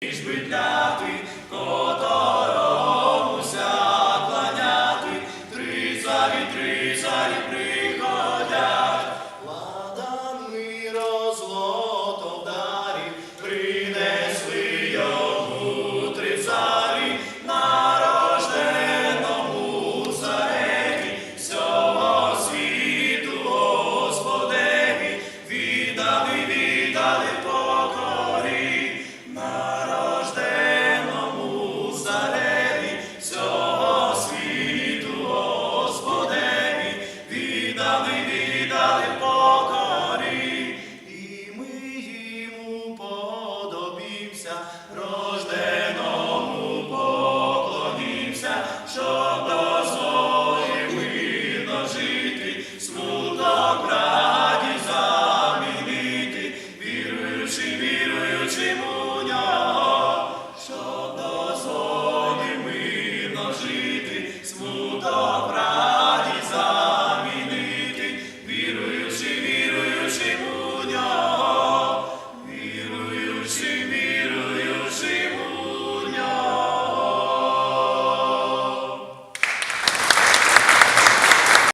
Шпитляти, которомуся кланяти, три царі приходять. Ладан миро злото вдарі, принесли йому три царі, нарожденому цареві, всього світу Господеві, віддали покорі. Нарожденому цареві, всього світу Господеві, віддали покорі. І ми йому подобімся, рожденому